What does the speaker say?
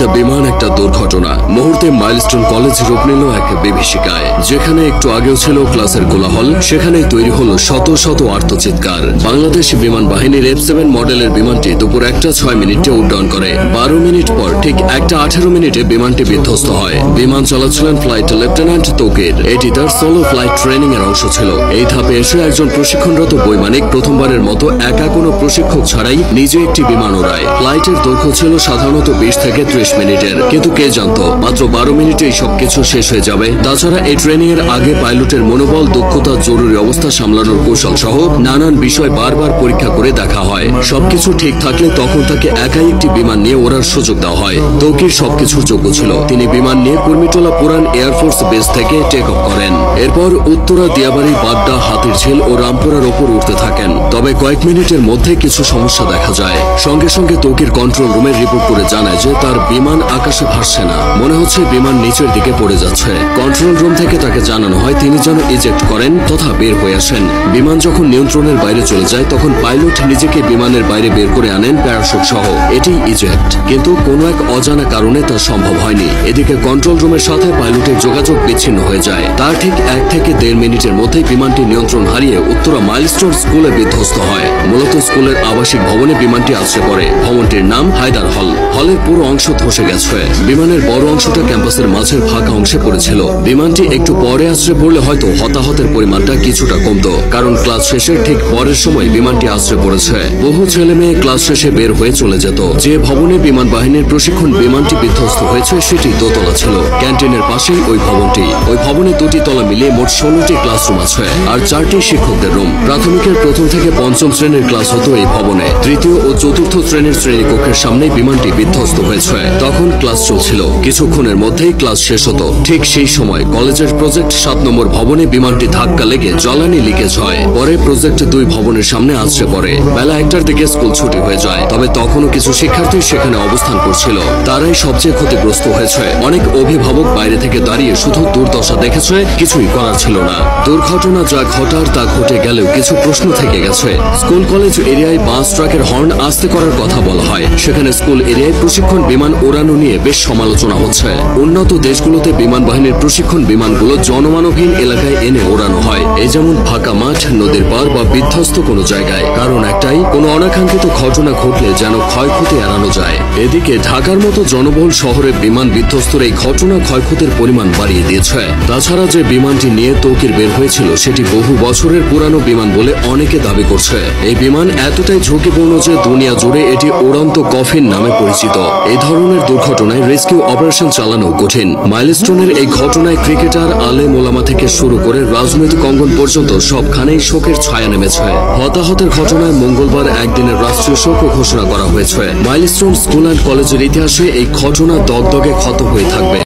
একটা বিমান, একটা দুর্ঘটনা। মুহূর্তে মাইলস্টোন কলেজ রূপ নিল এক বিভীষিকায়। যেখানে একটু আগেও ছিল ক্লাসের কোলাহল, সেখানেই তৈরি হলো শত শত আর্তচিৎকার। বাংলাদেশ বিমান বাহিনীর F7 মডেলের বিমানটি দুপুর 1:06 উড্ডয়ন করে। 12 মিনিট পর ঠিক 1:18 বিমানটি বিধ্বস্ত হয়। বিমান চালাচ্ছিলেন ফ্লাইট লেফটেন্যান্ট তৌকির। এটি তার সোলো ফ্লাইট ট্রেনিং এর অংশ ছিল। এই ধাপে এসে একজন প্রশিক্ষণরত বৈমানিক প্রথমবারের মতো একা কোনো প্রশিক্ষক ছাড়াই নিজে একটি বিমান ওড়ায়। ফ্লাইটের দৈর্ঘ্য ছিল সাধারণত 20 থেকে 30 মিনিটের, কিন্তু কে জানতো মাত্র 12 মিনিটেই সবকিছু শেষ হয়ে যাবে। তাছাড়া এই ট্রেনিং এর আগে পাইলটের মনোবল, দক্ষতা, জরুরি অবস্থা সামলানোর কৌশল সহ নানান বিষয় বারবার পরীক্ষা করে দেখা হয়। সবকিছু ঠিক থাকলে তখন তাকে একাই একটি বিমান নিয়ে ওড়ার সুযোগ দেওয়া হয়। তৌকির সবকিছুর যোগ্য ছিল। তিনি বিমান নিয়ে কুর্মিটোলা পুরান এয়ারফোর্স বেস থেকে টেক অফ করেন। এরপর উত্তরা, দিয়াবাড়ি, বাড্ডা, হাতিরঝিল ও রামপুরার ওপর উঠতে থাকেন। তবে কয়েক মিনিটের মধ্যে কিছু সমস্যা দেখা যায়। সঙ্গে সঙ্গে তৌকির কন্ট্রোল রুমে রিপোর্ট করে জানায় যে তার বিমান আকাশে ভাসছে না, মনে হচ্ছে বিমান নিচের দিকে পড়ে যাচ্ছে। কন্ট্রোল রুম থেকে তাকে জানানো হয় তিনি যেন ইজেক্ট করেন তথা বের হয়ে আসেন। বিমান যখন নিয়ন্ত্রণের বাইরে চলে যায় তখন পাইলট নিজেকে বিমানের বাইরে বের করে আনেন প্যারাশুট সহ। এটি ইজেক্ট, কিন্তু কোনো এক অজানা কারণে তা সম্ভব হয়নি। এদিকে কন্ট্রোল রুমের সাথে পাইলটের যোগাযোগ বিচ্ছিন্ন হয়ে যায়। তার ঠিক 1 থেকে 1.5 মিনিটের মধ্যেই বিমানটি নিয়ন্ত্রণ হারিয়ে উত্তরা মাইলস্টোন স্কুলে বিধ্বস্ত হয়। মূলত স্কুলের আবাসিক ভবনে বিমানটি আছড়ে পড়ে। ভবনটির নাম হায়দার হল। হলের পুরো অংশ ধসে গেছে। বিমানের বড় অংশটা ক্যাম্পাসের মাঝের ফাঁকা অংশে পড়েছিল। বিমানটি একটু পরে আছড়ে পড়লে হয়তো হতাহতের পরিমাণটা কিছুটা কমতো, কারণ ক্লাস শেষের ঠিক পরের সময় বিমানটি আছড়ে পড়েছে। বহু ছেলে মেয়ে ক্লাস শেষে বের হয়ে চলে যেত। যে ভবনে বিমান বাহিনীর প্রশিক্ষণ বিমানটি বিধ্বস্ত হয়েছে সেটি দোতলা ছিল। ক্যান্টিনের পাশেই ওই ভবনটি। ওই ভবনে 2টি তলা মিলিয়ে মোট 16টি ক্লাসরুম আছে আর 4টি শিক্ষকদের রুম। প্রাথমিকের 1ম থেকে 5ম শ্রেণীর ক্লাস হতো এই ভবনে। 3য় ও 4র্থ শ্রেণীর শ্রেণীকক্ষের সামনে বিমানটি বিধ্বস্ত হয়েছে। তখন ক্লাস চলছিল। কিছুক্ষণের মধ্যেই ক্লাস শেষ হতো। ঠিক সেই সময় কলেজের প্রজেক্ট 7 নম্বর ভবনে বিমানটি ধাক্কা লেগে জ্বালানি লিকেজ হয়। পরে প্রজেক্ট 2 ভবনের সামনে আছড়ে পড়ে। বেলা 1টার দিকে স্কুল ছুটি হয়ে যায়। তবে তখনও কিছু শিক্ষার্থী সেখানে অবস্থান করছিল। তারাই সবচেয়ে ক্ষতিগ্রস্ত হয়েছে। অনেক অভিভাবক বাইরে থেকে দাঁড়িয়ে শুধু দুর্দশা দেখেছে, কিছুই করার ছিল না। দুর্ঘটনা যা ঘটার তা ঘটে গেলেও কিছু প্রশ্ন থেকে গেছে। স্কুল কলেজ এরিয়ায় বাস ট্রাকের হর্ন আস্তে করার কথা বলা হয়। সেখানে স্কুল এরিয়ায় প্রশিক্ষণ বিমান ওড়ানো নিয়ে বেশ সমালোচনা হচ্ছে। উন্নত দেশগুলোতে বিমান বাহিনীর প্রশিক্ষণ বিমানগুলো জনমানবহীন এলাকায় এনে ওড়ানো হয়, এই যেমন ফাঁকা মাঠ, নদীর পার বা বিধ্বস্ত কোনো জায়গায়। কারণ একটাই, কোনো অনাকাঙ্ক্ষিত ঘটনা ঘটলে যেন ক্ষয়ক্ষতি এড়ানো যায়। এদিকে ঢাকার মতো জনবহুল শহরে বিমান বিধ্বস্তর এই ঘটনা ক্ষয়ক্ষতির পরিমাণ বাড়িয়ে দিয়েছে। তাছাড়া যে বিমানটি নিয়ে তৌকির বের হয়েছিল সেটি বহু বছরের পুরানো বিমান বলে অনেকে দাবি করছে। এই বিমান এতটাই ঝুঁকিপূর্ণ যে দুনিয়া জুড়ে এটি উড়ন্ত কফিন নামে পরিচিত। এই ধরনের দুর্ঘটনায় রেস্কিউ অপারেশন চালানো কঠিন। মাইলস্টোনের এই ঘটনায় ক্রিকেটার, আলেম ওলামা থেকে শুরু করে রাজনৈতিক অঙ্গন পর্যন্ত সবখানেই শোকের ছায়া নেমেছে। হতাহতের ঘটনায় মঙ্গলবার একদিনের রাষ্ট্রীয় শোক ঘোষণা করা হয়েছে। মাইলস্টোন স্কুল অ্যান্ড কলেজের ইতিহাসে এই ঘটনা দগদগে ক্ষত হয়ে থাকবে।